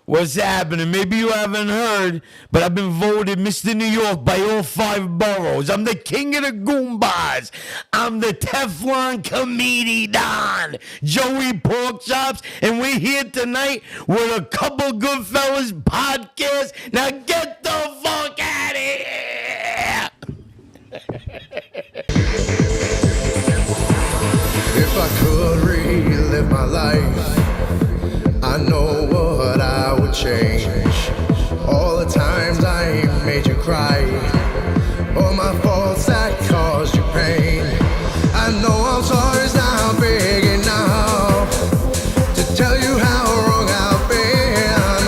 What's happening? Maybe you haven't heard, but I've been voted Mr. New York by all 5 boroughs. I'm the king of the Goombas. I'm the Teflon comedian, Joey Porkchops, and we're here tonight with a couple Goodfellas podcast. Now get the fuck out of here! If I could relive my life, I know what I would change. All the times I made you cry, all my faults that caused you pain. I know I'm sorry, it's not big enough to tell you how wrong I've been,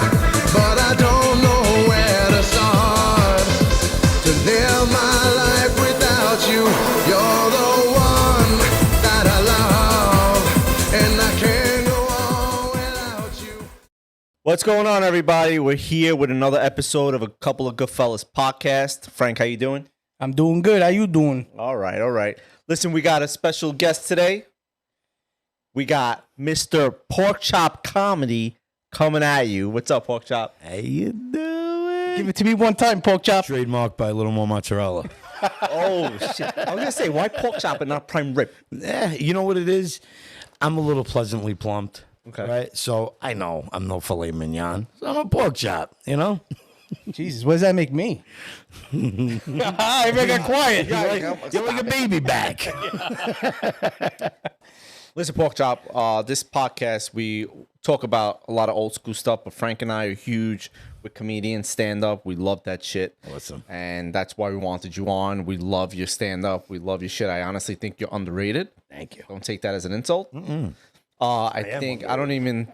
but I don't know where to start to live my life without you. You're the one that I love, and I can't go on without you. What's going on, everybody? We're here with another episode of a couple of Goodfellas podcast. Frank, how you doing? I'm doing good. How you doing? All right. Listen, we got a special guest today. We got Mr. Chopz Comedy coming at you. What's up, Chopz? How you doing? Give it to me one time, pork chop. Trademarked by a little more mozzarella. Oh, shit. I was going to say, why Chopz and not prime rib? You know what it is? I'm a little pleasantly plumped. Okay. Right? So I know I'm no filet mignon. So I'm a pork chop, you know? Jesus, what does that make me? I got quiet. You're like a baby back. Listen, Chopz, this podcast, we talk about a lot of old school stuff, but Frank and I are huge with comedian stand-up. We love that shit. Awesome. And that's why we wanted you on. We love your stand-up. We love your shit. I honestly think you're underrated. Thank you. Don't take that as an insult. I don't even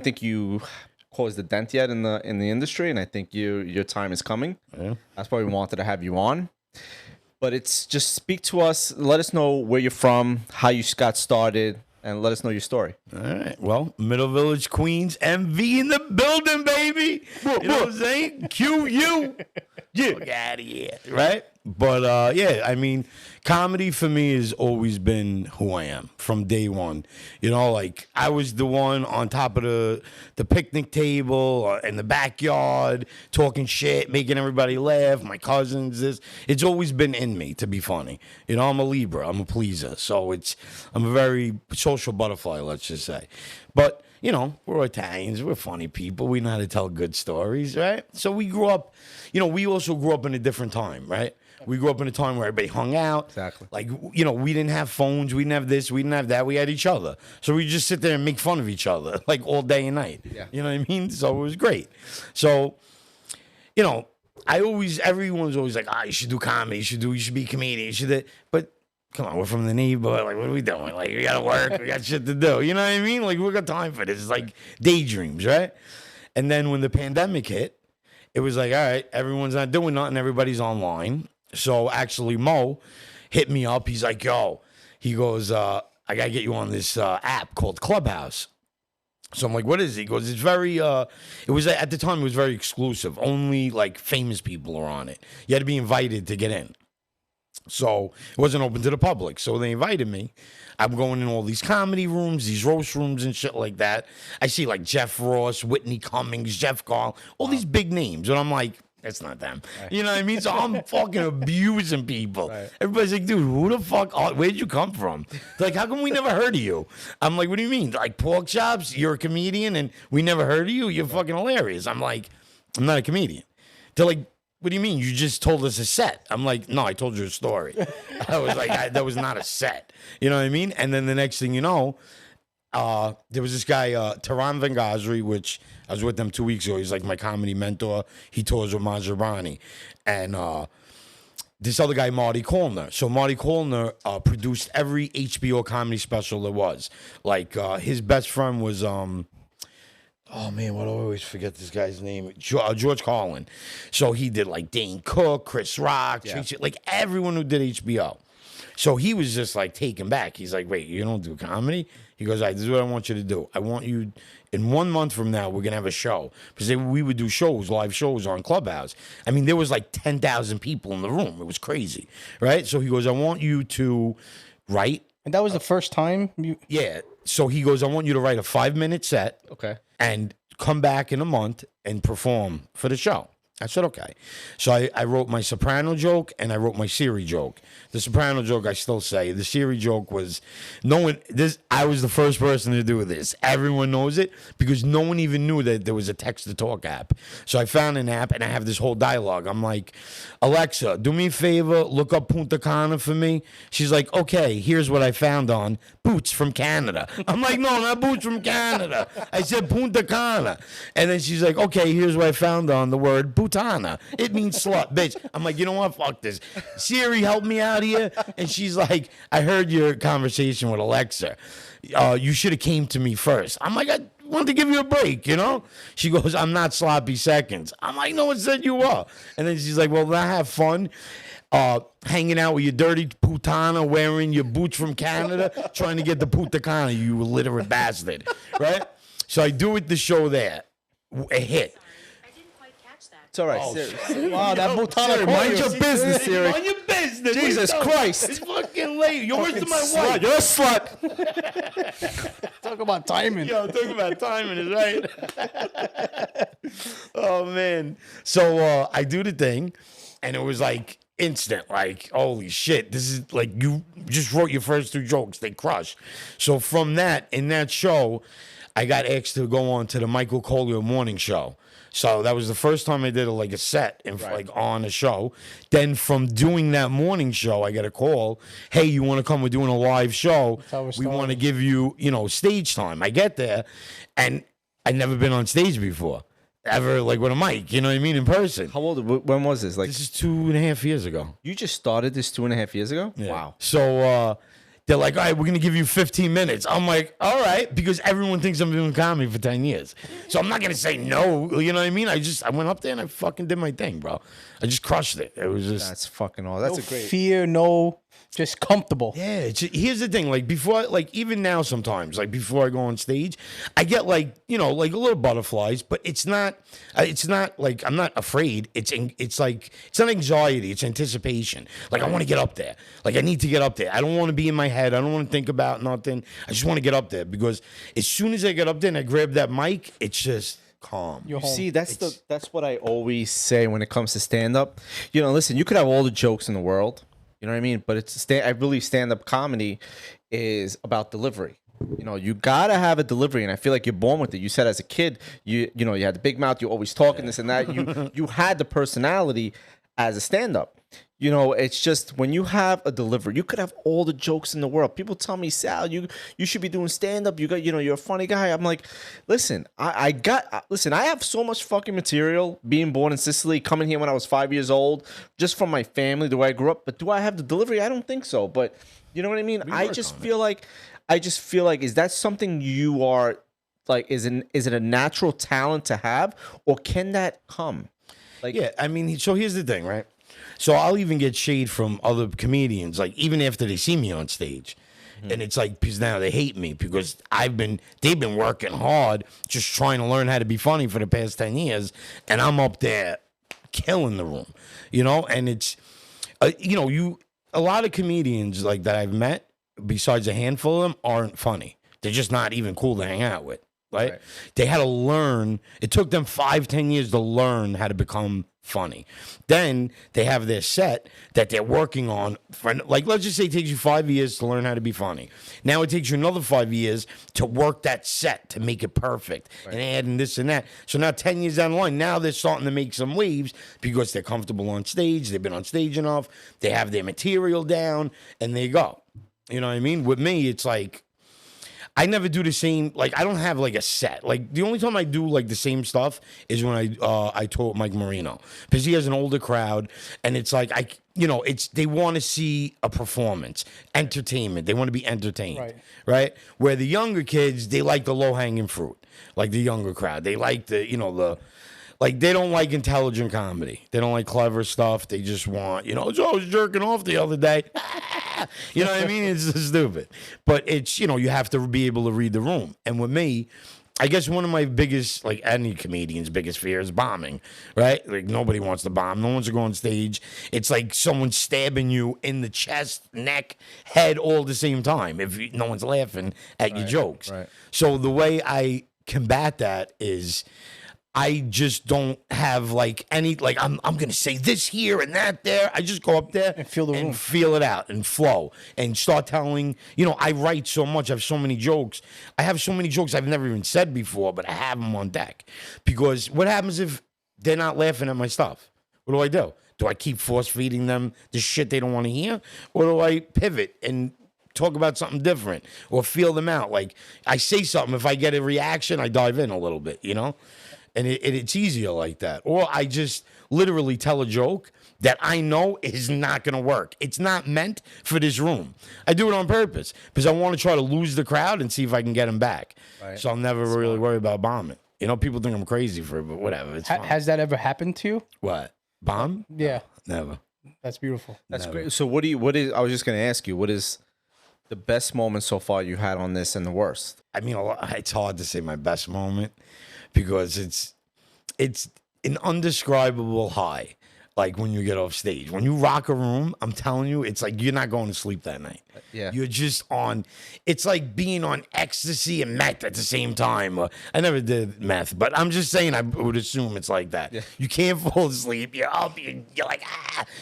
think you caused a dent yet in the industry, and I think your time is coming. Yeah. That's why we wanted to have you on. But it's just speak to us, let us know where you're from, how you got started, and let us know your story. All right. Well, Middle Village, Queens, MV in the building, baby. You know what I'm saying? QU. Yeah. Get out of here. Right? But, yeah, I mean, comedy for me has always been who I am from day one. You know, like, I was the one on top of the picnic table or in the backyard talking shit, making everybody laugh, my cousins, this. It's always been in me to be funny. You know, I'm a Libra. I'm a pleaser. So I'm a very social butterfly, let's just say. But, you know, we're Italians. We're funny people. We know how to tell good stories, right? So we grew up, you know, we also grew up in a different time, right? We grew up in a time where everybody hung out. Exactly. Like, you know, we didn't have phones. We didn't have this. We didn't have that. We had each other. So we just sit there and make fun of each other, like, all day and night. Yeah. You know what I mean? So it was great. So, you know, everyone's always like, you should do comedy. You should be a comedian. But come on, we're from the neighborhood. Like, what are we doing? Like, we got to work. We got shit to do. You know what I mean? Like, we got time for this. It's like daydreams, right? And then when the pandemic hit, it was like, all right, everyone's not doing nothing. Everybody's online. So actually, Mo hit me up. He's like, yo, he goes, I got to get you on this app called Clubhouse. So I'm like, what is it? He goes, it's very, it was, at the time, it was very exclusive. Only, like, famous people are on it. You had to be invited to get in. So it wasn't open to the public. So they invited me. I'm going in all these comedy rooms, these roast rooms and shit like that. I see, like, Jeff Ross, Whitney Cummings, Jeff Carl, all these big names. And I'm like, that's not them. Right. You know what I mean? So I'm fucking abusing people. Right. Everybody's like, dude, who the fuck? Where'd you come from? They're like, how come we never heard of you? I'm like, what do you mean? Like, pork chops? You're a comedian and we never heard of you? You're fucking hilarious. I'm like, I'm not a comedian. They're like, what do you mean? You just told us a set. I'm like, no, I told you a story. I was like, that was not a set. You know what I mean? And then the next thing you know, there was this guy, Taran Vengazri, which I was with him 2 weeks ago. He's like my comedy mentor. He tours with Maserani. And this other guy, Marty Kollner. So Marty Kollner produced every HBO comedy special there was. Like, his best friend was, oh man, why do I always forget this guy's name? George Carlin. So he did like Dane Cook, Chris Rock, Tracy, like everyone who did HBO. So he was just like taken back. He's like, wait, you don't do comedy? He goes, all right, this is what I want you to do. I want you, in 1 month from now, we're going to have a show. Because we would do shows, live shows on Clubhouse. I mean, there was like 10,000 people in the room. It was crazy, right? So he goes, I want you to write. And that was the first time you... Yeah. So he goes, I want you to write a 5-minute set. Okay. And come back in a month and perform for the show. I said, okay. So I wrote my soprano joke and I wrote my Siri joke. The soprano joke, I still say. The Siri joke was, I was the first person to do this. Everyone knows it because no one even knew that there was a text-to-talk app. So I found an app and I have this whole dialogue. I'm like, Alexa, do me a favor, look up Punta Cana for me. She's like, okay, here's what I found on Boots from Canada. I'm like, no, not Boots from Canada. I said Punta Cana. And then she's like, okay, here's what I found on the word Putana. It means slut, bitch. I'm like, you know what? Fuck this. Siri, help me out here. And she's like, I heard your conversation with Alexa. You should have came to me first. I'm like, I wanted to give you a break, you know? She goes, I'm not sloppy seconds. I'm like, no one said you are. And then she's like, well, then I have fun. Hanging out with your dirty putana, wearing your boots from Canada, trying to get the Punta Cana, you illiterate bastard, right? So I do it the show there, a hit. I didn't quite catch that. It's all right. Oh, Siri. Wow, that Butana Siri, mind your business, Siri. Mind your business. Jesus What are you Christ. doing? It's fucking late. You're worse than my wife. You're a slut. Talk about timing. Yo, talking about timing is right. Oh man. So I do the thing, and it was like instant, like, holy shit, this is like, you just wrote your first 2 jokes, they crush. So from that, in that show, I got asked to go on to the Michael Collier morning show. So that was the first time I did like a set and like on a show. Then from doing that morning show, I got a call. Hey, you want to come? We're doing a live show. how it We want to started. give you, stage time. I get there, and I'd never been on stage before, ever, like with a mic. You know what I mean, in person. How old? When was this? Like, This is 2.5 years ago. you just started this 2.5 years ago? Yeah. Wow. So they're like, all right, we're going to give you 15 minutes. I'm like, all right, because everyone thinks I'm doing comedy for 10 years. So I'm not going to say no. You know what I mean? I went up there and I fucking did my thing, bro. I just crushed it. It was just. That's fucking all. That's No a great. fear, no, just comfortable. Yeah, here's the thing. Like before, like even now, sometimes, like before I go on stage, I get like like a little butterflies, but it's not like I'm not afraid. It's not anxiety. It's anticipation. Like I want to get up there. Like I need to get up there. I don't want to be in my head. I don't want to think about nothing. I just want to get up there because as soon as I get up there and I grab that mic, it's just calm. You're home. See, that's what I always say when it comes to stand up. Listen, you could have all the jokes in the world. You know what I mean? But I believe stand-up comedy is about delivery. You gotta have a delivery, and I feel like you're born with it. You said as a kid, you had the big mouth, you're always talking this and that. You had the personality as a stand-up. It's just when you have a delivery, you could have all the jokes in the world. People tell me, Sal, you should be doing stand-up. You're a funny guy. I'm like, listen, I have so much fucking material being born in Sicily, coming here when I was 5 years old, just from my family, the way I grew up. But do I have the delivery? I don't think so. But you know what I mean? I just feel like, is that something you are like, is it a natural talent to have, or can that come? Like, Yeah, I mean, so here's the thing, right? So I'll even get shade from other comedians, like even after they see me on stage. And it's like, because now they hate me because they've been working hard just trying to learn how to be funny for the past 10 years. And I'm up there killing the room, and it's, a lot of comedians like that I've met, besides a handful of them, aren't funny. They're just not even cool to hang out with. Right? They had to learn. It took them 5-10 years to learn how to become funny. Then they have their set that they're working on. Like, let's just say it takes you 5 years to learn how to be funny. Now it takes you another 5 years to work that set to make it perfect and adding this and that. So now 10 years down the line, now they're starting to make some waves because they're comfortable on stage. They've been on stage enough. They have their material down, and they go. You know what I mean? With me, it's like, I never do the same, like, I don't have, like, a set. Like, the only time I do, like, the same stuff is when I tour with Mike Marino. Because he has an older crowd, and it's like, they want to see a performance, entertainment. They want to be entertained, right? Where the younger kids, they like the low-hanging fruit, like the younger crowd. They like they don't like intelligent comedy. They don't like clever stuff. They just want, I was jerking off the other day. You know what I mean? It's just stupid. But it's, you have to be able to read the room. And with me, I guess one of my biggest, like any comedian's biggest fear is bombing, right? Like nobody wants to bomb. No one wants to go on stage. It's like someone stabbing you in the chest, neck, head all at the same time if no one's laughing at your jokes. right. So the way I combat that is I just don't have like any like I'm gonna say this here and that there. I just go up there And feel the room. and feel it out and flow and start telling. I write so much. I have so many jokes. I have so many jokes I've never even said before, but I have them on deck. Because what happens if they're not laughing at my stuff? What do I do? Do I keep force feeding them the shit they don't want to hear, or do I pivot and talk about something different or feel them out? Like I say something, if I get a reaction, I dive in a little bit, And it's easier like that. Or I just literally tell a joke that I know is not going to work. It's not meant for this room. I do it on purpose because I want to try to lose the crowd and see if I can get them back. Right. So I'm never really worried about bombing. People think I'm crazy for it, but whatever. It's fine. Has that ever happened to you? What? Bomb? Yeah, Never. that's beautiful. That's great. So what is? I was just gonna ask you, what is the best moment so far you had on this and the worst? I mean, it's hard to say my best moment because it's an undescribable high. Like when you get off stage, when you rock a room, I'm telling you, it's like you're not going to sleep that night. Yeah. You're just on. It's like being on ecstasy and meth at the same time. I never did meth, but I'm just saying I would assume it's like that. Yeah. You can't fall asleep. You're up. You're like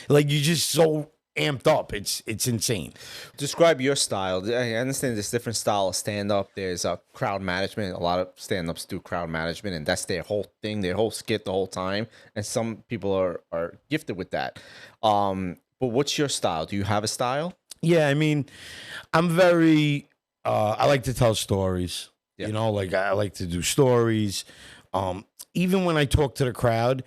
like you're just so amped up. It's insane. Describe your style. I understand there's different style of stand up. There's crowd management. A lot of stand ups do crowd management, and that's their whole thing, their whole skit the whole time. And some people are gifted with that. But what's your style? Do you have a style? Yeah, I mean, I'm very. I like to tell stories. Yeah. Like I like to do stories. Even when I talk to the crowd,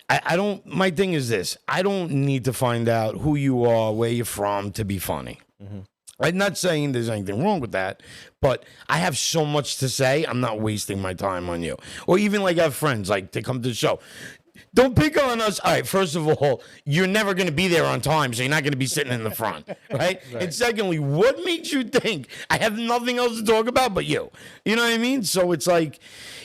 I don't. My thing is this: I don't need to find out who you are, where you're from, to be funny. Mm-hmm. I'm not saying there's anything wrong with that, but I have so much to say. I'm not wasting my time on you. Or even like I have friends like they come to the show. Don't pick on us. All right, first of all, you're never going to be there on time, so you're not going to be sitting in the front, right? And secondly, what makes you think I have nothing else to talk about but you? You know what I mean? So it's like,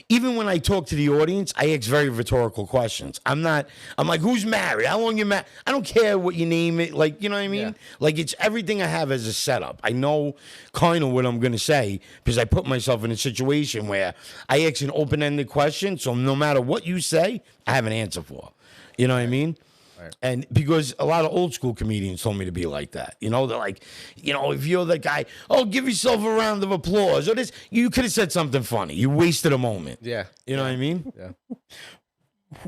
even when I talk to the audience, I ask very rhetorical questions. I'm like, who's married? How long you married? I don't care what you name it. Like, you know what I mean? Yeah. Like, it's everything I have as a setup. I know kind of what I'm going to say because I put myself in a situation where I ask an open-ended question, so no matter what you say, I have an answer for. You know what I mean? Right. And because a lot of old school comedians told me to be like that. They're like, if you're the guy, give yourself a round of applause. Or this, you could have said something funny. You wasted a moment. Yeah. You know what I mean? Yeah.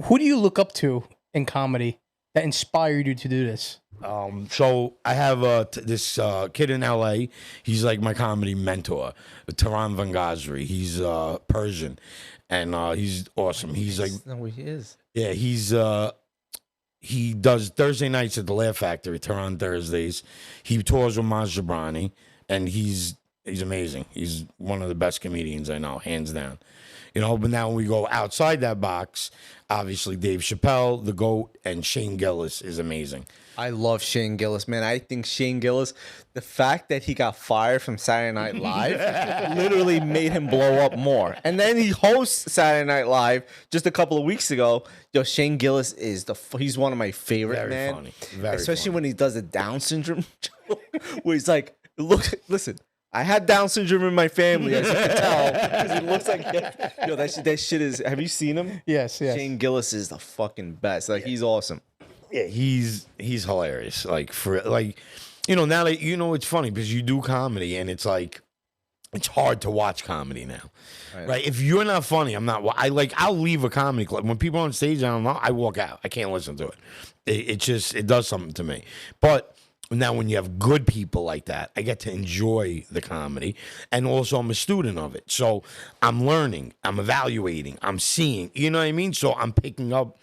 Who do you look up to in comedy that inspired you to do this? So I have this kid in LA. He's like my comedy mentor, Taran Vangazri. He's Persian, and he's awesome. He's like, No, he is. yeah, he does Thursday nights at the Laugh Factory, Tehran Thursdays. He tours with Maz Jobrani, and he's amazing. He's one of the best comedians I know, hands down. But now when we go outside that box, obviously Dave Chappelle, The GOAT, and Shane Gillis is amazing. I love Shane Gillis, man. I think Shane Gillis, the fact that he got fired from Saturday Night Live literally made him blow up more. And then he hosts Saturday Night Live just a couple of weeks ago. Shane Gillis is he's one of my favorite, Very man. funny. Very Especially funny. when he does a Down syndrome joke, where he's like, listen, I had Down syndrome in my family, as you can tell, because he looks like that shit is. Have you seen him? Yes. Shane Gillis is the fucking best. Like, he's awesome. Yeah, he's hilarious. Like now that it's funny because you do comedy and it's like it's hard to watch comedy now. Right? If you're not funny, I'm not. I'll leave a comedy club when people are on stage. I walk out. I can't listen to it. It does something to me. But now when you have good people like that, I get to enjoy the comedy, and also I'm a student of it. So I'm learning, I'm evaluating, I'm seeing. You know what I mean? So I'm picking up,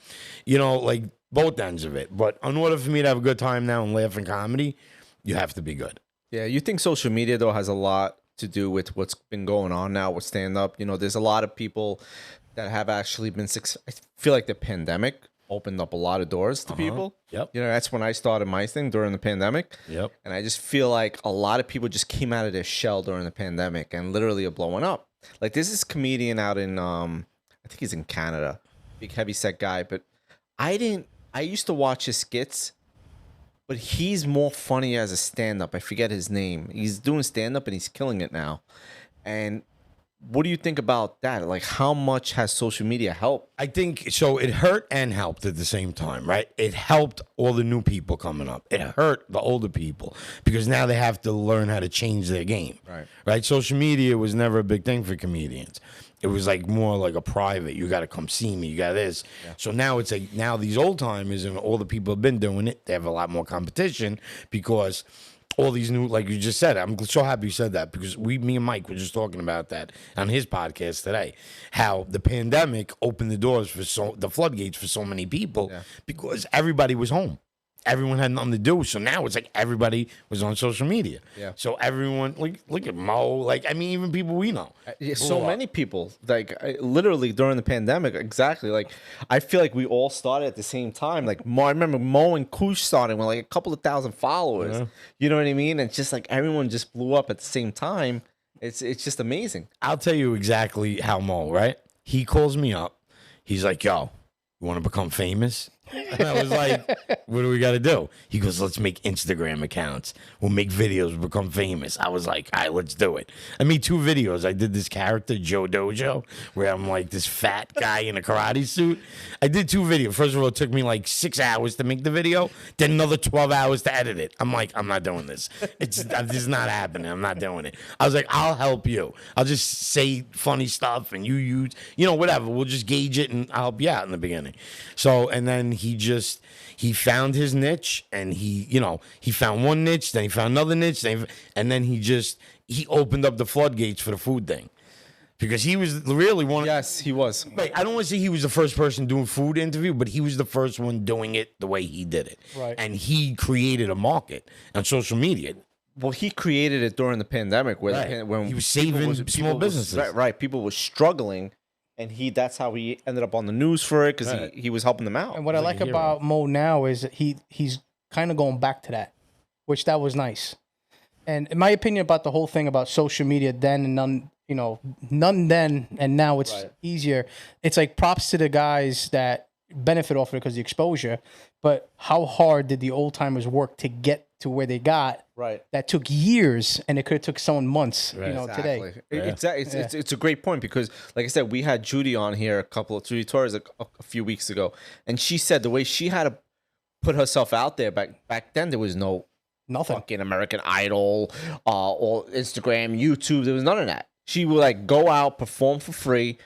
like both ends of it. But in order for me to have a good time now and laugh in comedy, you have to be good. Yeah, you think social media, though, has a lot to do with what's been going on now with stand-up? There's a lot of people that have actually been I feel like the pandemic opened up a lot of doors to people. Yep. That's when I started my thing during the pandemic. Yep. And I just feel like a lot of people just came out of their shell during the pandemic and literally are blowing up. Like, there's this comedian out in, I think he's in Canada, big heavyset guy, but I used to watch his skits, but he's more funny as a stand-up. I forget his name. He's doing stand-up and he's killing it now. And what do you think about that? Like, how much has social media helped? I think so. It hurt and helped at the same time, right? It helped all the new people coming up. It hurt the older people because now they have to learn how to change their game. Right. Social media was never a big thing for comedians. It was like more like a private. You got to come see me. You got this. Yeah. So now it's like now these old timers and all the people have been doing it. They have a lot more competition because all these new, like you just said, I'm so happy you said that because me and Mike were just talking about that on his podcast today. How the pandemic opened the doors for the floodgates for so many people because everybody was home. Everyone had nothing to do, so now it's like everybody was on social media. Yeah. So everyone, like, look at Mo, like I mean, even people we know. So many people, like literally during the pandemic, exactly. Like I feel like we all started at the same time. Like Mo, I remember Mo and Koosh starting with like a couple of thousand followers. Yeah. You know what I mean? It's just like everyone just blew up at the same time. It's just amazing. I'll tell you exactly how Mo, right? He calls me up. He's like, "Yo, you want to become famous?" And I was like, what do we got to do? He goes, let's make Instagram accounts. We'll make videos, we'll become famous. I was like, all right, let's do it. I made 2 videos. I did this character, Joe Dojo, where I'm like this fat guy in a karate suit. I did 2 videos. First of all, it took me like 6 hours to make the video, then another 12 hours to edit it. I'm like, I'm not doing this. This is not happening. I'm not doing it. I was like, I'll help you. I'll just say funny stuff and you use, whatever. We'll just gauge it and I'll help you out in the beginning. So, and then he found his niche and he found one niche, then he found another niche, and then he opened up the floodgates for the food thing. Because he was really one. Yes, he was. Wait, I don't want to say he was the first person doing food interview, but he was the first one doing it the way he did it. Right. And he created a market on social media. Well, he created it during the pandemic when he was saving small businesses. Right. People were struggling. And that's how he ended up on the news for it because he was helping them out. And what I like about Mo now is that he's kind of going back to that, which that was nice. And in my opinion about the whole thing about social media then and none then and now it's easier. It's like props to the guys that benefit off of it because of the exposure. But how hard did the old timers work to get to where they got? Right. That took years, and it could have took someone months. Exactly. Today. It's a great point because, like I said, we had Judy on here Judy Torres a few weeks ago, and she said the way she had to put herself out there back then, there was nothing. Fucking American Idol, or Instagram, YouTube. There was none of that. She would like go out, perform for free,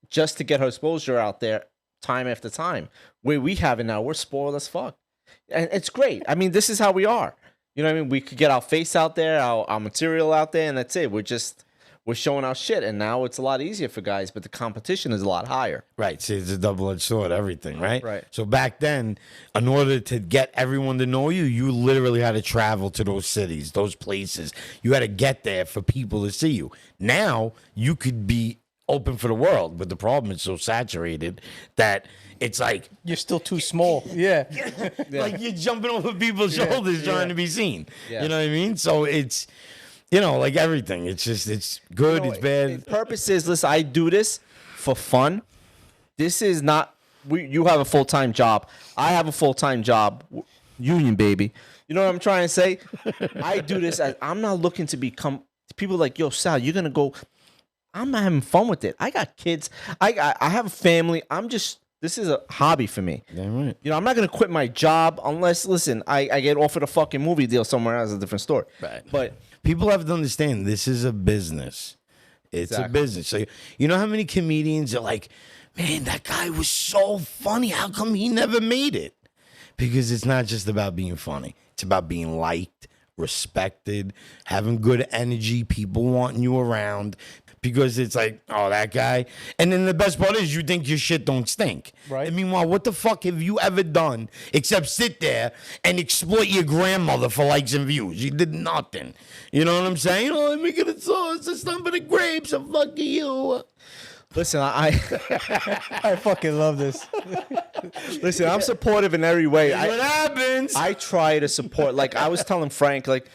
just to get her exposure out there, time after time. Where we have it now, we're spoiled as fuck. And it's great. I mean, this is how we are. You know what I mean? We could get our face out there, our material out there, and that's it. We're showing our shit, and now it's a lot easier for guys, but the competition is a lot higher. Right. See, it's a double-edged sword, everything, right? Right. So back then, in order to get everyone to know you, you literally had to travel to those cities, those places. You had to get there for people to see you. Now, you could be open for the world, but the problem is so saturated that it's like you're still too small. Yeah. Like you're jumping over people's shoulders trying to be seen. Yeah. You know what I mean? So it's like everything. It's just it's good, it's bad. The purpose is, listen, I do this for fun. This is not you have a full-time job. I have a full-time job. Union baby. You know what I'm trying to say? I do this as I'm not looking to become people like, yo, Sal, you're gonna go. I'm not having fun with it. I got kids. I have a family. This is a hobby for me. Damn right. I'm not going to quit my job unless, listen, I get offered a fucking movie deal somewhere else. It's a different story. Right. But people have to understand this is a business. It's a business. So you know how many comedians are like, man, that guy was so funny. How come he never made it? Because it's not just about being funny. It's about being liked, respected, having good energy, people wanting you around. Because it's like, oh, that guy. And then the best part is you think your shit don't stink. Right. And meanwhile, what the fuck have you ever done except sit there and exploit your grandmother for likes and views? You did nothing. You know what I'm saying? Oh, let me get a sauce. It's nothing but grapes. I'm fucking you. Listen, I fucking love this. Listen, I'm supportive in every way. What happens? I try to support. Like I was telling Frank, like,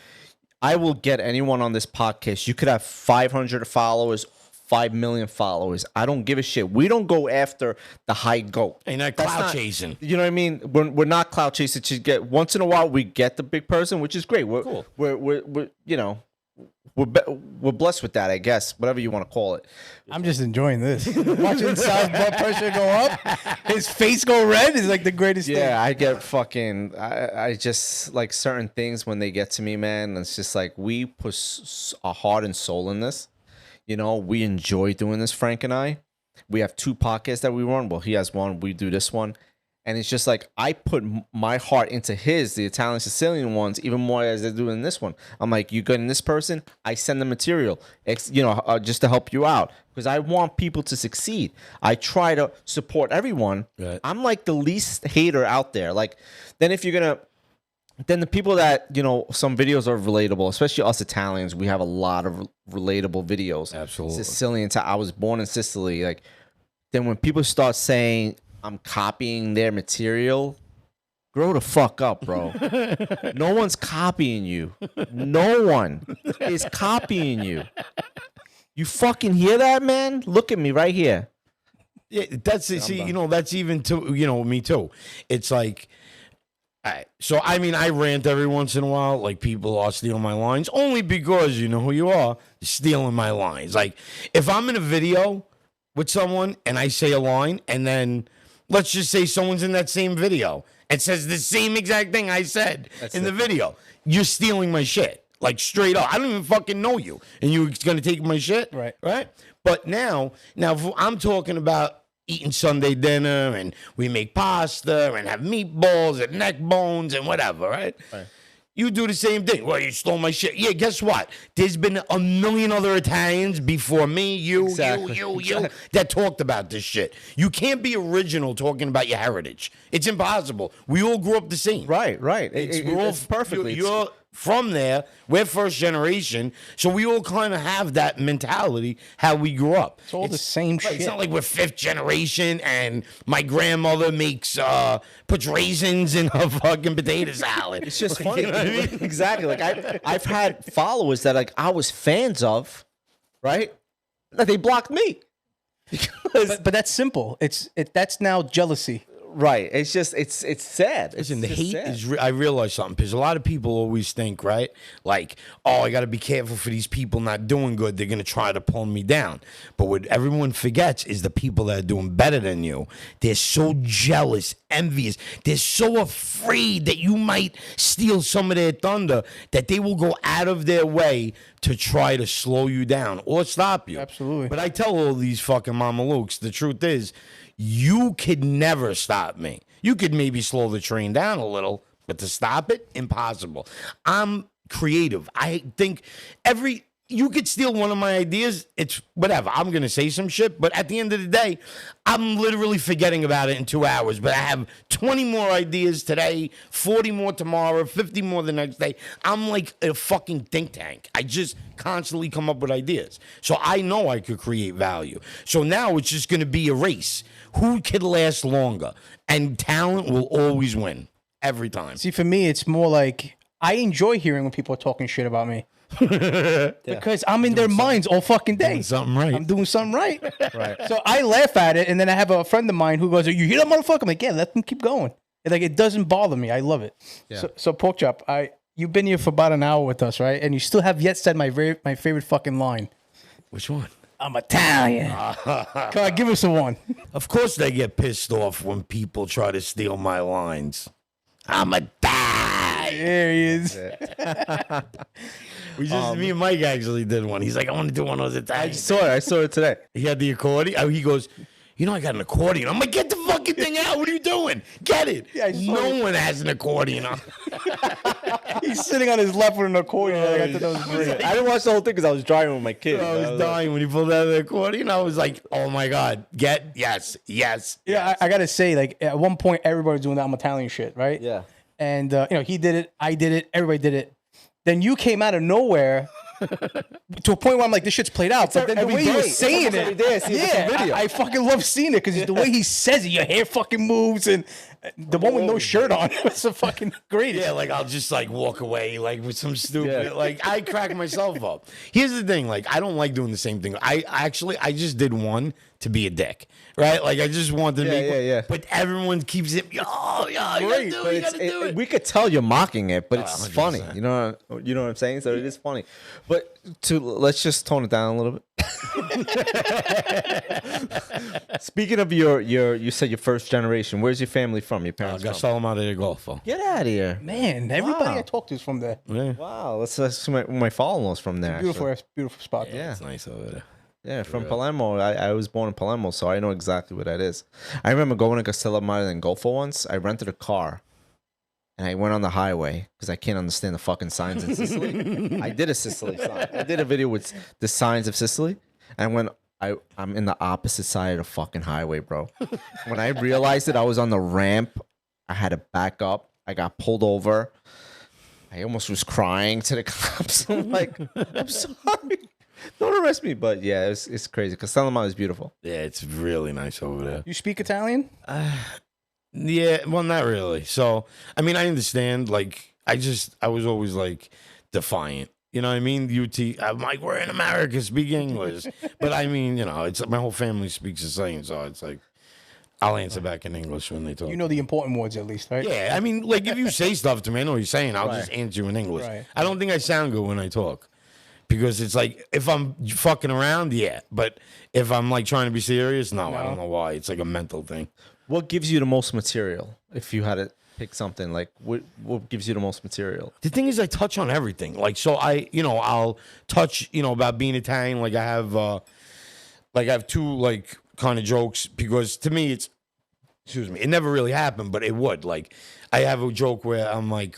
I will get anyone on this podcast. You could have 500 followers, 5 million followers. I don't give a shit. We don't go after the high goat. Ain't that clout chasing? You know what I mean? We're not clout chasing. To get once in a while, we get the big person, which is great. We're cool. We're we're blessed with that, I guess, whatever you want to call it. I'm just enjoying this. Watching Sal's blood pressure go up, his face go red is like the greatest thing. Yeah, I get fucking. I just like certain things when they get to me, man. It's just like we put a heart and soul in this. You know, we enjoy doing this, Frank and I. We have 2 podcasts that we run. Well, he has one. We do this one. And it's just like I put my heart into the Italian Sicilian ones, even more as they're doing this one. I'm like, you good in this person? I send the material, just to help you out because I want people to succeed. I try to support everyone. Right. I'm like the least hater out there. Like, then the people that, some videos are relatable, especially us Italians, we have a lot of relatable videos. Absolutely. Sicilian, I was born in Sicily. Like, then when people start saying, I'm copying their material, grow the fuck up, bro. No one's copying you. No one is copying you. You fucking hear that, man? Look at me right here. Yeah, that's even to me too. It's like, all right, so I mean, I rant every once in a while, like people are stealing my lines, only because you know who you are, stealing my lines. Like, if I'm in a video with someone and I say a line, and then let's just say someone's in that same video and says the same exact thing I said in the video. You're stealing my shit. Like, straight up. I don't even fucking know you. And you're going to take my shit? Right? But now if I'm talking about eating Sunday dinner and we make pasta and have meatballs and neck bones and whatever, right? You do the same thing. Well, you stole my shit. Yeah, guess what? There's been a million other Italians before me, you, that talked about this shit. You can't be original talking about your heritage. It's impossible. We all grew up the same. Right. We're all perfectly. You're from there. We're first generation. So we all kind of have that mentality, how we grew up. It's all the same shit. It's not like we're 5th generation and my grandmother puts raisins in her fucking potato salad. It's just funny. You know what I mean? Exactly. Like I've had followers that like I was fans of, right? That they blocked me. But that's simple. That's now jealousy. Right. It's just, it's sad. Listen, the hate is, I realize something, because a lot of people always think, right? Like, oh, I got to be careful for these people not doing good. They're going to try to pull me down. But what everyone forgets is the people that are doing better than you. They're so jealous, envious. They're so afraid that you might steal some of their thunder that they will go out of their way to try to slow you down or stop you. Absolutely. But I tell all these fucking mamalukes, the truth is, you could never stop me. You could maybe slow the train down a little, but to stop it, impossible. I'm creative. I think you could steal one of my ideas. It's whatever. I'm going to say some shit, but at the end of the day, I'm literally forgetting about it in 2 hours, but I have 20 more ideas today, 40 more tomorrow, 50 more the next day. I'm like a fucking think tank. I just constantly come up with ideas. So I know I could create value. So now it's just going to be a race. Who can last longer? And talent will always win every time. See, for me, it's more like I enjoy hearing when people are talking shit about me. Because I'm in their minds all fucking day. Doing something right. I'm doing something right. So I laugh at it, and then I have a friend of mine who goes, "You hear that motherfucker?" I'm like, "Yeah, let them keep going." And like, it doesn't bother me. I love it. Yeah. So Pork Chop, you've been here for about an hour with us, right? And you still have yet said my favorite fucking line. Which one? I'm Italian. Come on, give us a one. Of course they get pissed off when people try to steal my lines. I'm Italian. There he is. Me and Mike actually did one. He's like, I want to do one of those Italian. I saw it today. He had the accordion. He goes, I got an accordion. I'm like, get the fucking thing out. What are you doing? Get it. Yeah, no one has an accordion on. He's sitting on his lap with an accordion. I didn't watch the whole thing because I was driving with my kid. I was dying when he pulled out the accordion. I was like, oh my God. Yes. Yeah, I got to say, like, at one point, everybody was doing that I'm Italian shit, right? Yeah. And, he did it. I did it. Everybody did it. Then you came out of nowhere to a point where I'm like, this shit's played out. But then the way you were saying it, I fucking love seeing it because the way he says it, your hair fucking moves, and The one with no shirt on was the fucking greatest. Yeah, like I'll just like walk away like with some stupid like I crack myself up. Here's the thing, like I don't like doing the same thing. I just did one to be a dick, right? Like I just wanted to make but everyone keeps it. Oh yeah, you gotta do it. We could tell you're mocking it, but it's 100%. funny. You know what I'm saying? So it is funny. But let's just tone it down a little bit. Speaking of you said your first generation. Where's your family from? Your parents Got from? Lombardo de Golfo. Get out of here. Man, everybody Wow. I talked to is from there. Yeah, Wow, that's my father-in-law's from there. Beautiful, actually. beautiful spot. Yeah. it's nice over there. Yeah, from Palermo. I was born in Palermo, so I know exactly what that is. I remember going to Castello Mare and Golfo once. I rented a car, and I went on the highway because I can't understand the fucking signs in Sicily. I did a Sicily sign. I did a video with the signs of Sicily, and when I'm in the opposite side of the fucking highway, bro. When I realized that I was on the ramp, I had to back up. I got pulled over. I almost was crying to the cops. I'm like, I'm sorry. Don't arrest me. But yeah, it's crazy. Castello Mare is beautiful. Yeah, it's really nice over there. You speak Italian? Yeah, well, not really. So, I mean, I understand. Like, I was always like defiant. You know what I mean? I'm like, we're in America, speak English. But I mean, you know, it's my whole family speaks the same, so it's like I'll answer back in English when they talk. You know the important words at least, right? Yeah, I mean, like if you say stuff to me, I know what you're saying. I'll just answer you in English. Right. I don't think I sound good when I talk. Because it's like, if I'm fucking around, yeah. But if I'm like trying to be serious, no, I don't know why. It's like a mental thing. What gives you the most material? If you had to pick something, like what gives you the most material? The thing is, I touch on everything. Like, so I'll touch, about being Italian. Like I have two like kind of jokes because to me it never really happened, but it would. Like I have a joke where I'm like,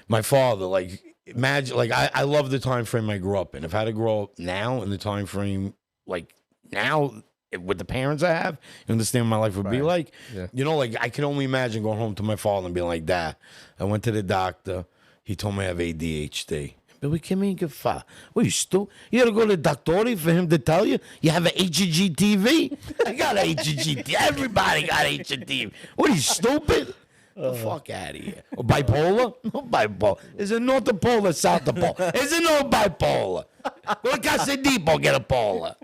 my father, like, imagine, like I love the time frame I grew up in. If I had to grow up now in the time frame like now with the parents I have, you understand what my life would be like? Yeah. Like I can only imagine going home to my father and being like, Dad, I went to the doctor. He told me I have ADHD. But we came in get far. What, you stupid? You gotta go to the doctor for him to tell you you have an HGTV? I got HGTV. Everybody got HGTV. What, are you stupid? The fuck out of here. Or bipolar? No bipolar. Is it north of polar, south of polar? Is it no bipolar? Go to Casa Depot, get a polar.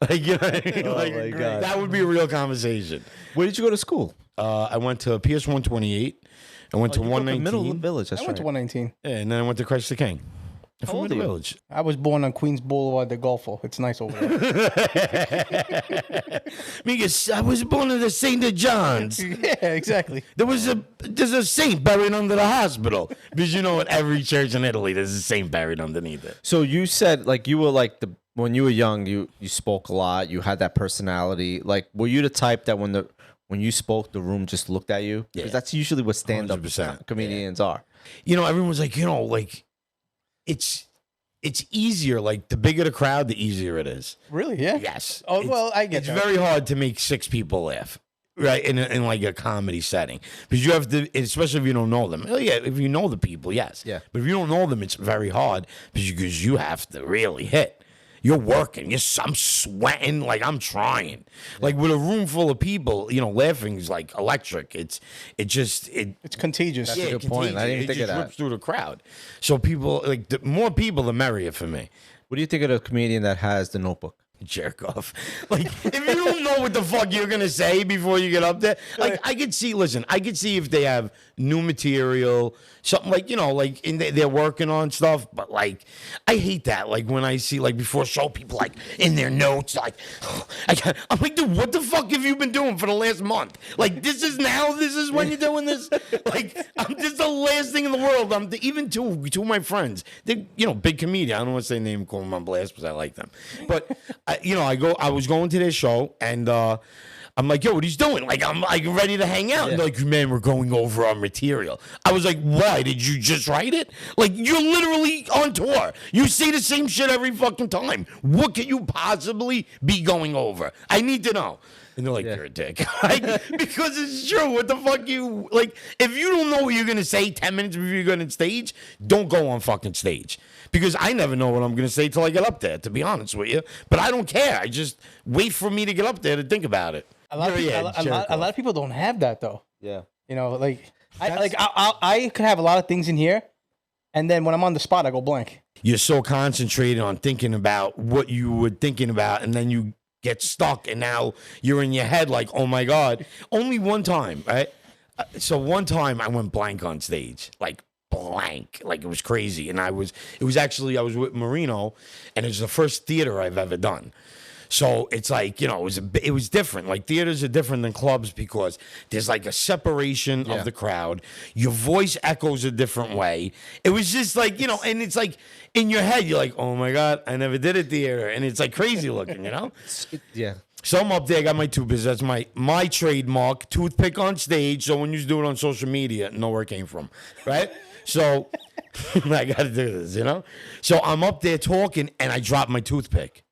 Like, you know what I mean? Like, my God. that would be a real conversation. Where did you go to school? I went to PS 128. I went to You grew up in 119. Middle Village. That's I went to right. 119. Yeah, and then I went to Christ the King. From old Middle are you? Village. I was born on Queens Boulevard, the Golfo. It's nice over there. Because I was born in the St. John's. Yeah, exactly. There's a saint buried under the hospital. Because at every church in Italy, there's a saint buried underneath it. So you said like you were like when you were young, you spoke a lot. You had that personality. Like, were you the type that when you spoke, the room just looked at you? Because Yeah. that's usually what stand-up 100%. comedians are. Everyone's like, like, it's easier. Like, the bigger the crowd, the easier it is. Really? Yeah. Yes. Oh, well, I get It's that. very hard to make 6 people laugh, right? In like a comedy setting, because you have to, especially if you don't know them. Oh yeah, if you know the people, yes. Yeah. But if you don't know them, it's very hard because you have to really hit. You're working. I'm sweating. Like I'm trying. Like with a room full of people, laughing is like electric. It's contagious. That's a good point. I didn't even think of just that. rips through the crowd. So people like the more people, the merrier for me. What do you think of the comedian that has the Notebook? Jerk off. Like, if you don't know what the fuck you're gonna say before you get up there, like I could see if they have new material, something like, they're working on stuff, but like I hate that. Like when I see like before show people like in their notes, like I'm like, dude, what the fuck have you been doing for the last month? Like this is when you're doing this? Like this is the last thing in the world. Even two of my friends, they big comedian. I don't want to say name, call them on blast because I like them. But I was going to their show and I'm like, yo, what he's doing? Like, I'm like ready to hang out. And they're like, man, we're going over our material. I was like, why? Did you just write it? Like, you're literally on tour. You say the same shit every fucking time. What could you possibly be going over? I need to know. And they're like, you're a dick. Like, because it's true. What the fuck if you don't know what you're going to say 10 minutes before you go on stage, don't go on fucking stage. Because I never know what I'm going to say till I get up there, to be honest with you. But I don't care. I just wait for me to get up there to think about it. A lot of people don't have that though. Yeah. You know, I could have a lot of things in here, and then when I'm on the spot, I go blank. You're so concentrated on thinking about what you were thinking about, and then you get stuck, and now you're in your head like, oh my God. Only one time, right? So one time I went blank on stage, like blank, like it was crazy. And I was with Marino, and it was the first theater I've ever done. So it's like, you know, it was different. Like theaters are different than clubs because there's like a separation of the crowd. Your voice echoes a different way. It was just like, you know, and it's like in your head, you're like, oh my God, I never did a theater. And it's like crazy looking, you know? Yeah. So I'm up there, I got my toothpick. That's my trademark, toothpick on stage. So when you do it on social media, know where it came from, right? So I got to do this, you know? So I'm up there talking, and I drop my toothpick.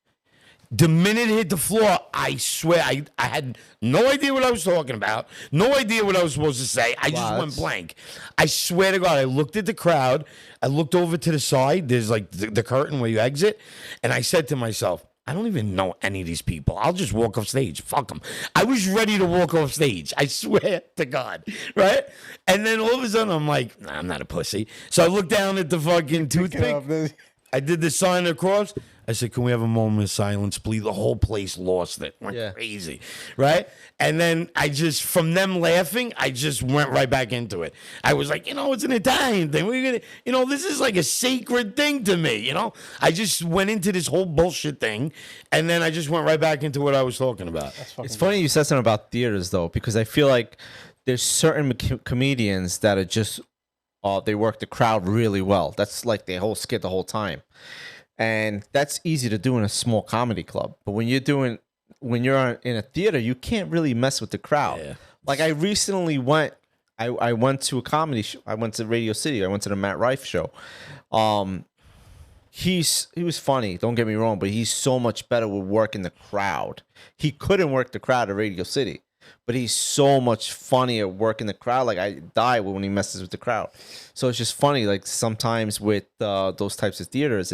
The minute it hit the floor, I swear, I had no idea what I was talking about, no idea what I was supposed to say. I just went blank. I swear to God, I looked at the crowd. I looked over to the side. There's like the curtain where you exit. And I said to myself, I don't even know any of these people. I'll just walk off stage. Fuck them. I was ready to walk off stage. I swear to God. Right? And then all of a sudden, I'm like, nah, I'm not a pussy. So I looked down at the fucking toothpick. I did the sign across. I said, can we have a moment of silence, please? The whole place lost it. Went crazy, right? And then from them laughing, I just went right back into it. I was like, you know, it's an Italian thing. We're gonna, you know, this is like a sacred thing to me, you know? I just went into this whole bullshit thing, and then I just went right back into what I was talking about. It's funny you said something about theaters, though, because I feel like there's certain comedians that are just, they work the crowd really well. That's like their whole skit the whole time. And that's easy to do in a small comedy club. But when you're in a theater, you can't really mess with the crowd. Yeah. Like I recently went to a comedy show. I went to Radio City. I went to the Matt Rife show. He was funny, don't get me wrong, but he's so much better with working the crowd. He couldn't work the crowd at Radio City, but he's so much funnier working the crowd. Like I die when he messes with the crowd. So it's just funny. Like sometimes with those types of theaters,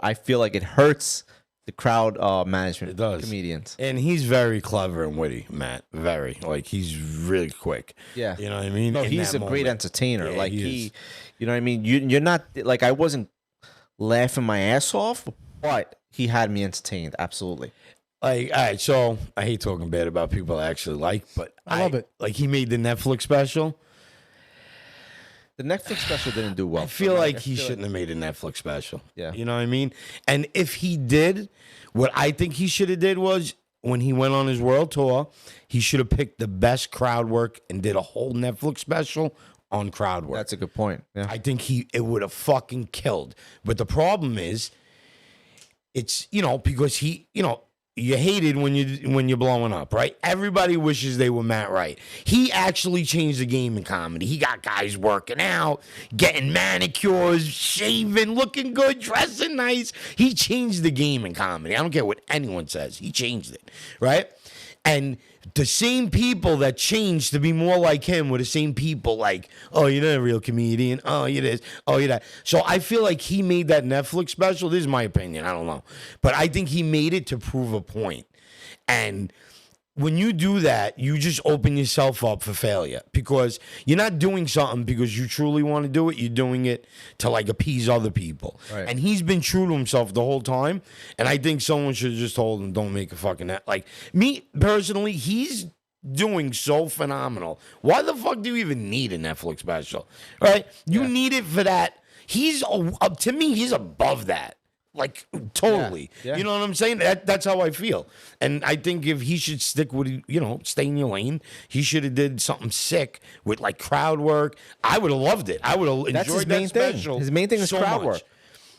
I feel like it hurts the crowd management. It does. Comedians. And he's very clever and witty, Matt. Very. Like he's really quick. Yeah. You know what I mean? No, he's a great entertainer. Yeah, like you know what I mean? You're not like I wasn't laughing my ass off, but he had me entertained. Absolutely. Like, all right, so I hate talking bad about people I actually like, but I love it. Like he made the Netflix special. The Netflix special didn't do well. I feel like he shouldn't have made a Netflix special. Yeah. You know what I mean? And if he did, what I think he should have did was when he went on his world tour, he should have picked the best crowd work and did a whole Netflix special on crowd work. That's a good point. Yeah. I think it would have fucking killed. But the problem is, it's, you know, because you hate it when you're blowing up, right? Everybody wishes they were Matt Wright. He actually changed the game in comedy. He got guys working out, getting manicures, shaving, looking good, dressing nice. He changed the game in comedy. I don't care what anyone says. He changed it, right? And the same people that changed to be more like him were the same people like, oh, you're not a real comedian. Oh, you're this. Oh, you're that. So I feel like he made that Netflix special. This is my opinion. I don't know. But I think he made it to prove a point. And when you do that, you just open yourself up for failure because you're not doing something because you truly want to do it. You're doing it to like appease other people. Right. And he's been true to himself the whole time. And I think someone should have just told him, don't make a fucking net. Like me personally, he's doing so phenomenal. Why the fuck do you even need a Netflix special? Right? You need it for that. He's to me, he's above that. Like totally, You know what I'm saying? That's how I feel, and I think if he should stick with, you know, stay in your lane, he should have did something sick with like crowd work. I would have loved it. I would have enjoyed his main that special. Thing. His main thing is so crowd much. work.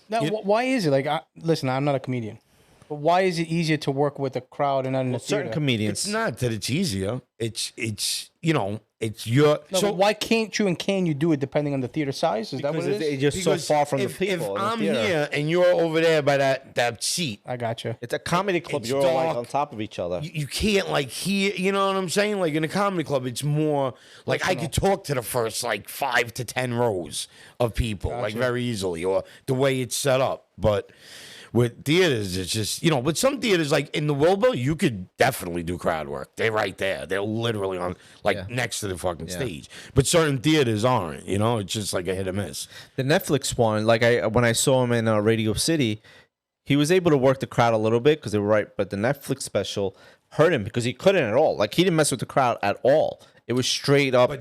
Now, why is it like? Listen, I'm not a comedian, but why is it easier to work with a crowd and not in a certain theater? comedians? It's not that it's easier. It's you know, it's your. No, so why can't you and can you do it depending on the theater size? Is that what it is? You're so far from the people. If I'm here and you're over there by that seat, I gotcha. It's a comedy club. It's You're dark. like on top of each other. You can't like hear. You know what I'm saying? Like in a comedy club, it's more like I could talk to the first like 5 to 10 rows of people like very easily, or the way it's set up. But With theaters, it's just, with some theaters, like in the Wilbur, you could definitely do crowd work. They're right there. They're literally on, next to the fucking stage. But certain theaters aren't, it's just like a hit or miss. The Netflix one, when I saw him in Radio City, he was able to work the crowd a little bit because they were right. But the Netflix special hurt him because he couldn't at all. Like, he didn't mess with the crowd at all. It was straight up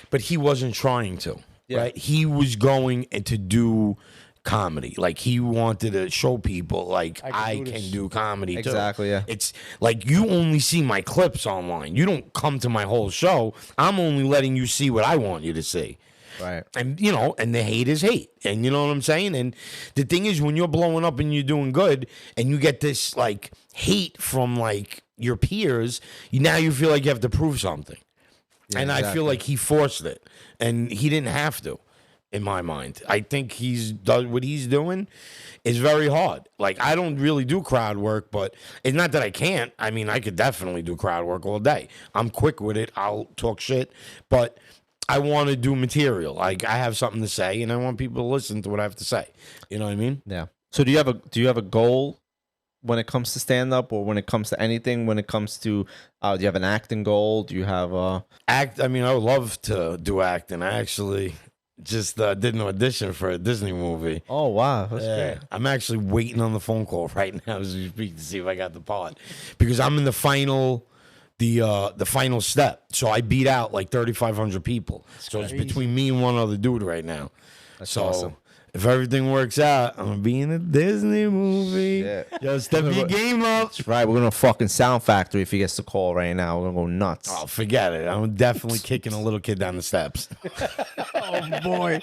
But he wasn't trying to, right? He was going to do comedy. Like, he wanted to show people, like, I can do comedy too. Exactly, yeah. It's like, you only see my clips online. You don't come to my whole show. I'm only letting you see what I want you to see. Right. And, and the hate is hate. And you know what I'm saying? And the thing is, when you're blowing up and you're doing good and you get this, like, hate from, like, your peers, now you feel like you have to prove something. Yeah, and exactly. I feel like he forced it. And he didn't have to, in my mind. I think what he's doing is very hard. Like, I don't really do crowd work, but it's not that I can't. I mean, I could definitely do crowd work all day. I'm quick with it. I'll talk shit. But I want to do material. Like, I have something to say, and I want people to listen to what I have to say. You know what I mean? Yeah. So do you have a goal when it comes to stand up, or when it comes to anything? When it comes to do you have an acting goal? Do you have a act? I mean, I would love to do acting. I actually just did an audition for a Disney movie. Oh wow, that's great. I'm actually waiting on the phone call right now as we speak to see if I got the part, because I'm in the final. The final step. So I beat out like 3,500 people. So it's between me and one other dude right now. That's awesome. If everything works out, I'm gonna be in a Disney movie. Yeah. Yo, step your game up. That's right. We're gonna fucking Sound Factory if he gets the call right now. We're gonna go nuts. Oh, forget it. I'm definitely kicking a little kid down the steps. Oh boy.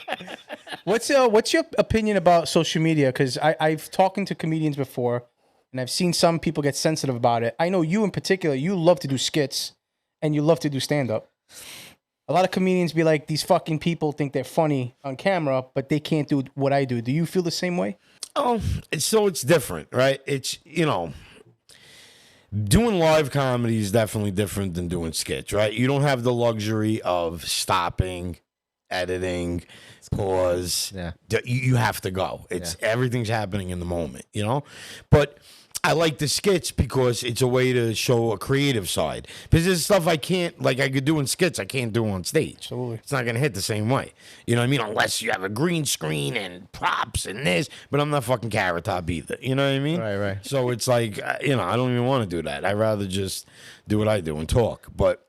What's your opinion about social media? Because I've talked to comedians before, and I've seen some people get sensitive about it. I know you in particular, you love to do skits and you love to do stand-up. A lot of comedians be like, these fucking people think they're funny on camera, but they can't do what I do. Do you feel the same way? Oh, it's different, right? It's, doing live comedy is definitely different than doing skits, right? You don't have the luxury of stopping, editing, pause. Yeah. You have to go. Everything's happening in the moment, But I like the skits because it's a way to show a creative side. Because there's stuff I can't, like I could do in skits, I can't do on stage. Absolutely. It's not going to hit the same way. You know what I mean? Unless you have a green screen and props and this. But I'm not fucking Carrot Top either. You know what I mean? Right. So it's like, I don't even want to do that. I'd rather just do what I do and talk. But,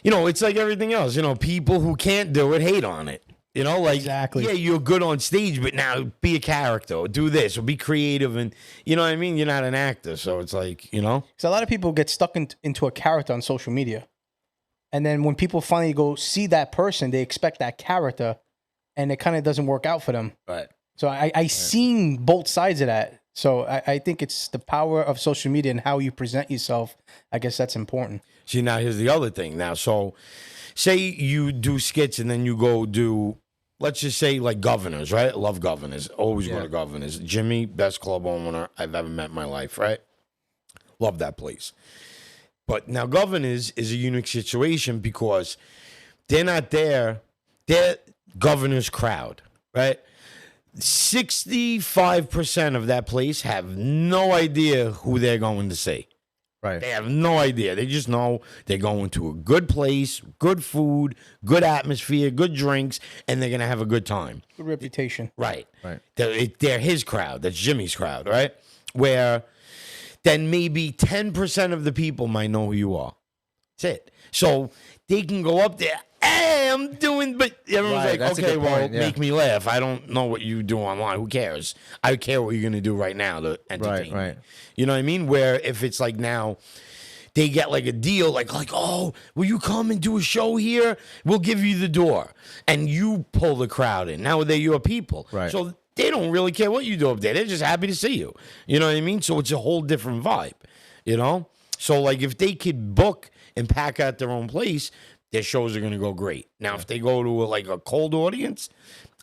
it's like everything else. People who can't do it hate on it. Exactly. Yeah, you're good on stage, but now be a character or do this or be creative. And you know what I mean? You're not an actor. So it's like, So a lot of people get stuck into a character on social media. And then when people finally go see that person, they expect that character and it kind of doesn't work out for them. Right. So I seen both sides of that. So I think it's the power of social media and how you present yourself. I guess that's important. See, now here's the other thing now. So say you do skits and then you go do, let's just say like Governors, right? Love Governors. Always go to Governors. Jimmy, best club owner I've ever met in my life, right? Love that place. But now Governors is a unique situation because they're not there. They're Governor's crowd, right? 65% of that place have no idea who they're going to see. Right. They have no idea. They just know they're going to a good place, good food, good atmosphere, good drinks, and they're going to have a good time. Good reputation. Right. They're his crowd. That's Jimmy's crowd, right? Where then maybe 10% of the people might know who you are. That's it. So they can go up there, hey, I'm doing, but everyone's like, okay, well, make me laugh. I don't know what you do online. Who cares? I care what you're going to do right now to entertain me. You know what I mean? Where if it's like now, they get like a deal, like, oh, will you come and do a show here? We'll give you the door. And you pull the crowd in. Now they're your people. Right. So they don't really care what you do up there. They're just happy to see you. You know what I mean? So it's a whole different vibe, So like if they could book and pack out their own place, their shows are going to go great. Now, if they go to a cold audience,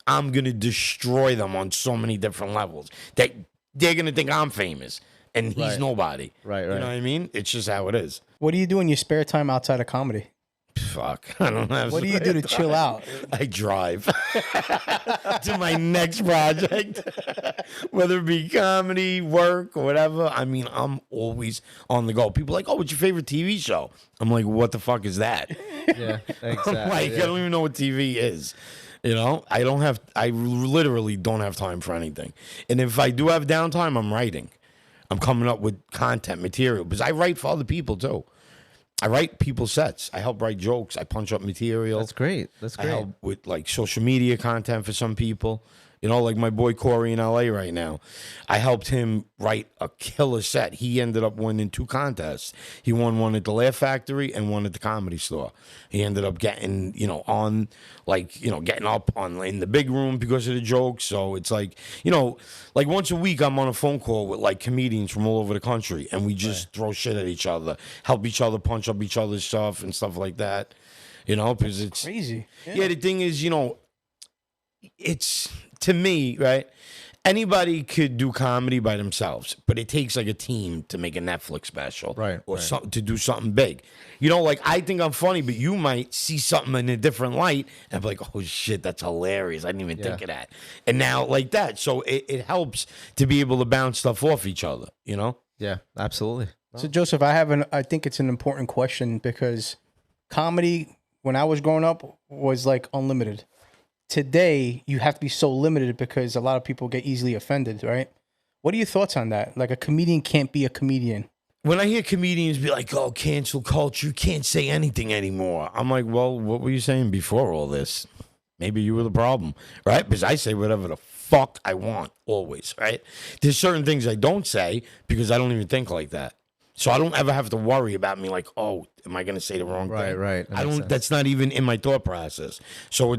I'm going to destroy them on so many different levels. They're going to think I'm famous and he's nobody. Right. You know what I mean? It's just how it is. What do you do in your spare time outside of comedy? fuck. I don't have. What do you do to chill out? I drive to my next project, whether it be comedy, work, or whatever. I mean, I'm always on the go. People are like, oh, what's your favorite TV show? I'm like, what the fuck is that? Yeah, exactly. Like, I don't even know what TV is. You know, I literally don't have time for anything. And if I do have downtime, I'm writing. I'm coming up with content material because I write for other people too. I write people's sets. I help write jokes. I punch up material. That's great. That's I great. help with like social media content for some people. You know, like my boy Corey in LA right now. I helped him write a killer set. He ended up winning 2 contests. He won one at the Laugh Factory and one at the Comedy Store. He ended up getting, on like, getting up on in the big room because of the jokes. So it's like, like once a week I'm on a phone call with like comedians from all over the country and we just throw shit at each other, help each other punch up each other's stuff and stuff like that. Because it's Crazy. yeah, the thing is, it's to me, right? Anybody could do comedy by themselves, but it takes like a team to make a Netflix special, Right, Or right. something to do something big. Like I think I'm funny, but you might see something in a different light and be like, "Oh shit, that's hilarious! I didn't even think of that." And now like that, so it helps to be able to bounce stuff off each other. Yeah, absolutely. So Joseph, I think it's an important question because comedy when I was growing up was like unlimited. Today you have to be so limited because a lot of people get easily offended, right? What are your thoughts on that? Like a comedian can't be a comedian. When I hear comedians be like, "Oh, cancel culture, you can't say anything anymore," I'm like, "Well, what were you saying before all this? Maybe you were the problem, right?" Because I say whatever the fuck I want always, right? There's certain things I don't say because I don't even think like that. So I don't ever have to worry about me like, "Oh, am I going to say the wrong Right, thing?" right. That I makes don't. sense. That's not even in my thought process. So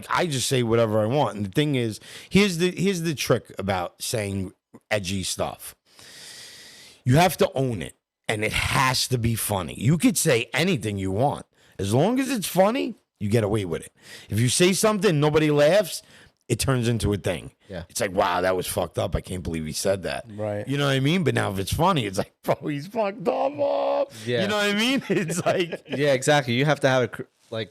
I just say whatever I want. And the thing is, here's the trick about saying edgy stuff. You have to own it, and it has to be funny. You could say anything you want. As long as it's funny, you get away with it. If you say something, nobody laughs, it turns into a thing. Yeah. It's like, wow, that was fucked up. I can't believe he said that. Right. You know what I mean? But now if it's funny, it's like, bro, he's fucked up. Yeah. You know what I mean? It's like, Yeah, exactly. You have to have a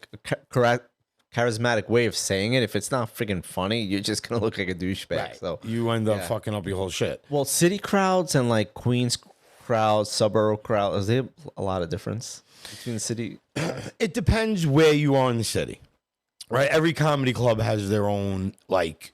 correct, charismatic way of saying it. If it's not freaking funny, you're just gonna look like a douchebag. right. So, You end up yeah. fucking up your whole shit. well, city crowds and like Queens crowds, suburb crowds, is there a lot of difference between the city? It depends where you are in the city. Right? Every comedy club has their own, like,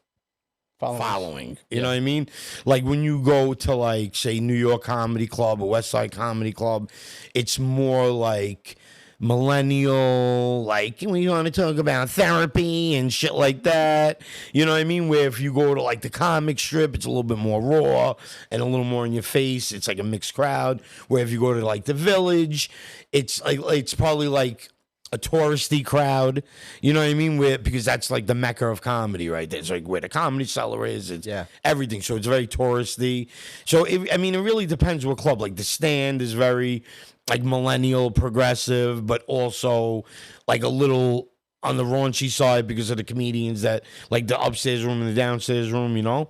following. You know what I mean? Like when you go to like say New York Comedy Club or West Side Comedy Club, it's more like millennial, like we want to talk about therapy and shit like that. You know what I mean? Where if you go to like the comic strip, it's a little bit more raw and a little more in your face. It's like a mixed crowd. Where if you go to like the Village, it's probably like a touristy crowd, you know what I mean? Because that's like the mecca of comedy, right? That's like where the Comedy Cellar is. It's everything. So it's very touristy. So it really depends what club. Like the Stand is very like millennial, progressive, but also like a little on the raunchy side because of the comedians that like the upstairs room and the downstairs room,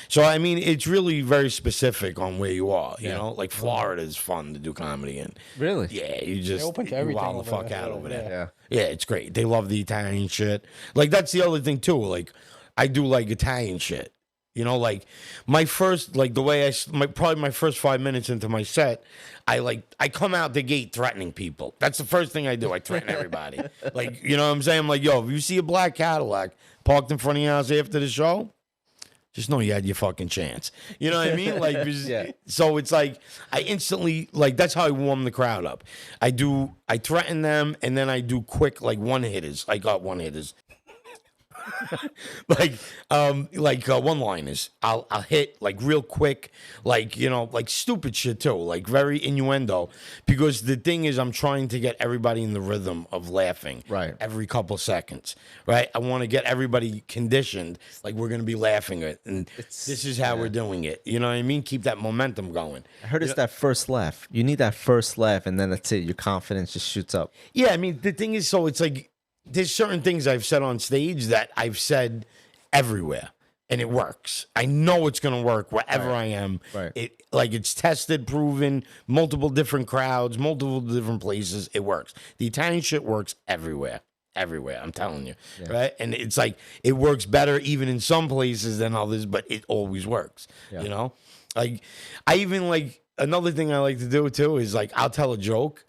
So I mean, it's really very specific on where you are. You know, like Florida is fun to do comedy in. Really? Yeah, you just open to you everything wild the over fuck there. out over there. Yeah. Yeah, it's great. They love the Italian shit. Like that's the other thing too. Like I do like Italian shit. Like my first, like the way probably my first 5 minutes into my set, I come out the gate threatening people. That's the first thing I do. I threaten everybody. Like, you know what I'm saying? I'm like, yo, if you see a black Cadillac parked in front of your house after the show, just know you had your fucking chance. You know what I mean? Like, So it's like I instantly like that's how I warm the crowd up. I threaten them and then I do quick like one hitters. I got one hitters. like one liners. I'll hit like real quick, like like stupid shit too, like very innuendo. Because the thing is, I'm trying to get everybody in the rhythm of laughing, Right. every couple seconds, right? I want to get everybody conditioned, like we're gonna be laughing it, and this is how we're doing it. You know what I mean? Keep that momentum going. I heard it's that first laugh. You need that first laugh, and then that's it. Your confidence just shoots up. Yeah, I mean the thing is, so it's like. There's certain things I've said on stage that I've said everywhere. and it works. I know it's gonna work wherever I am. Right. It's tested, proven, multiple different crowds, multiple different places. It works. The Italian shit works everywhere. Everywhere, I'm telling you, right? And it's like it works better even in some places than others, but it always works. You know, like I even like another thing I like to do too is like I'll tell a joke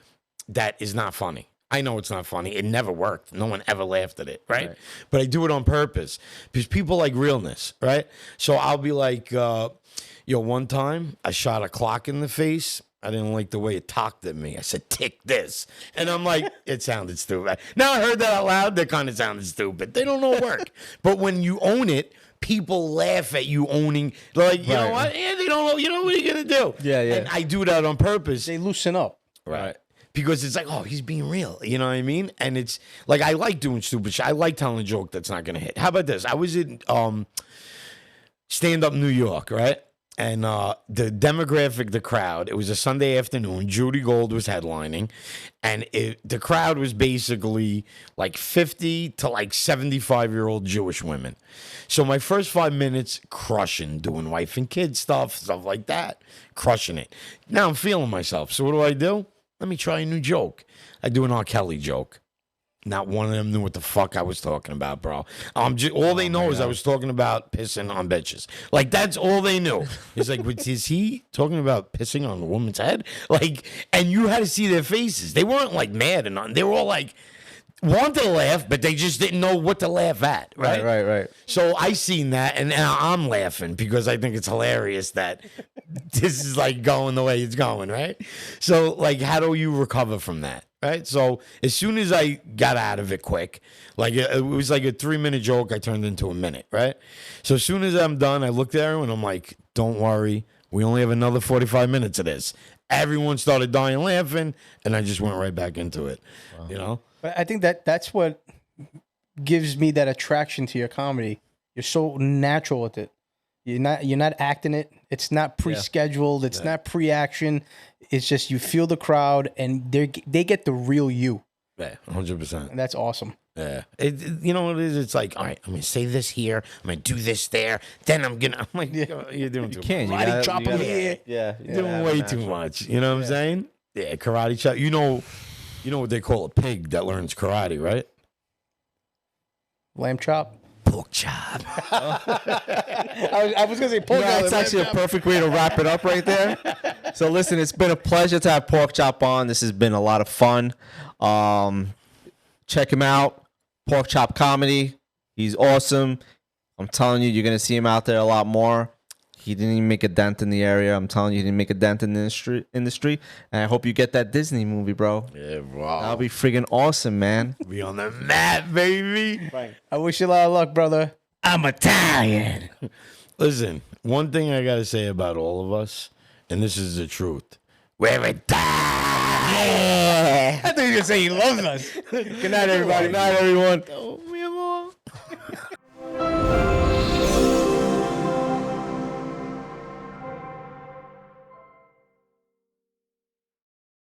that is not funny. I know it's not funny. It never worked. No one ever laughed at it, right? But I do it on purpose because people like realness, right? So I'll be like, one time I shot a clock in the face. I didn't like the way it talked at me. I said, tick this. And I'm like, it sounded stupid. Now I heard that out loud, that kind of sounded stupid. They don't know work. But when you own it, people laugh at you owning, like, you know what? Yeah, they don't know, what are you going to do? Yeah. And I do that on purpose. They loosen up. Right. Because it's like, oh, he's being real. You know what I mean? And it's like, I like doing stupid shit. I like telling a joke that's not going to hit. How about this? I was in stand-up New York, right? And the demographic, the crowd, it was a Sunday afternoon. Judy Gold was headlining. And the crowd was basically like 50 to like 75-year-old Jewish women. So my first 5 minutes, crushing, doing wife and kid stuff like that. Crushing it. Now I'm feeling myself. So what do? Let me try a new joke. I do an R. Kelly joke. Not one of them knew what the fuck I was talking about, bro. All they know is I was talking about pissing on bitches. Like, that's all they knew. It's like, is he talking about pissing on a woman's head? Like, and you had to see their faces. They weren't, like, mad or nothing. They were all, like, wanted to laugh, but they just didn't know what to laugh at, right? Right. So I seen that, and now I'm laughing because I think it's hilarious that this is, like, going the way it's going, right? So, like, how do you recover from that? Right. So as soon as I got out of it quick, like it was like a 3-minute joke, I turned into a minute. Right. So as soon as I'm done, I looked at her and I'm like, don't worry. We only have another 45 minutes of this. Everyone started dying laughing. And I just went right back into it. Wow. You know, but I think that's what gives me that attraction to your comedy. You're so natural with it. You're not acting it. It's not pre-scheduled. It's not pre-action. It's just you feel the crowd and they get the real you. Yeah, 100%. And that's awesome. Yeah. You know what it is? It's like, all right, I'm going to say this here. I'm going to do this there. Then I'm like, you're doing too much. Karate chop him here. Yeah. You're doing way too much. You know what I'm saying? Yeah, karate chop. You know what they call a pig that learns karate, right? Lamb chop. Pork chop. I was going to say pork chop. That's actually a perfect way to wrap it up right there. So listen, it's been a pleasure to have Pork Chop on. This has been a lot of fun. Check him out. Pork Chop Comedy. He's awesome. I'm telling you, you're going to see him out there a lot more. He didn't even make a dent in the area. I'm telling you, he didn't make a dent in the industry. And I hope you get that Disney movie, bro. Yeah, bro. That'll be friggin' awesome, man. Be on the map, baby. I wish you a lot of luck, brother. I'm Italian. Listen, one thing I got to say about all of us, and this is the truth. We're Italian. I thought you were going to say he loves us. Good night, everybody. Good night, everyone.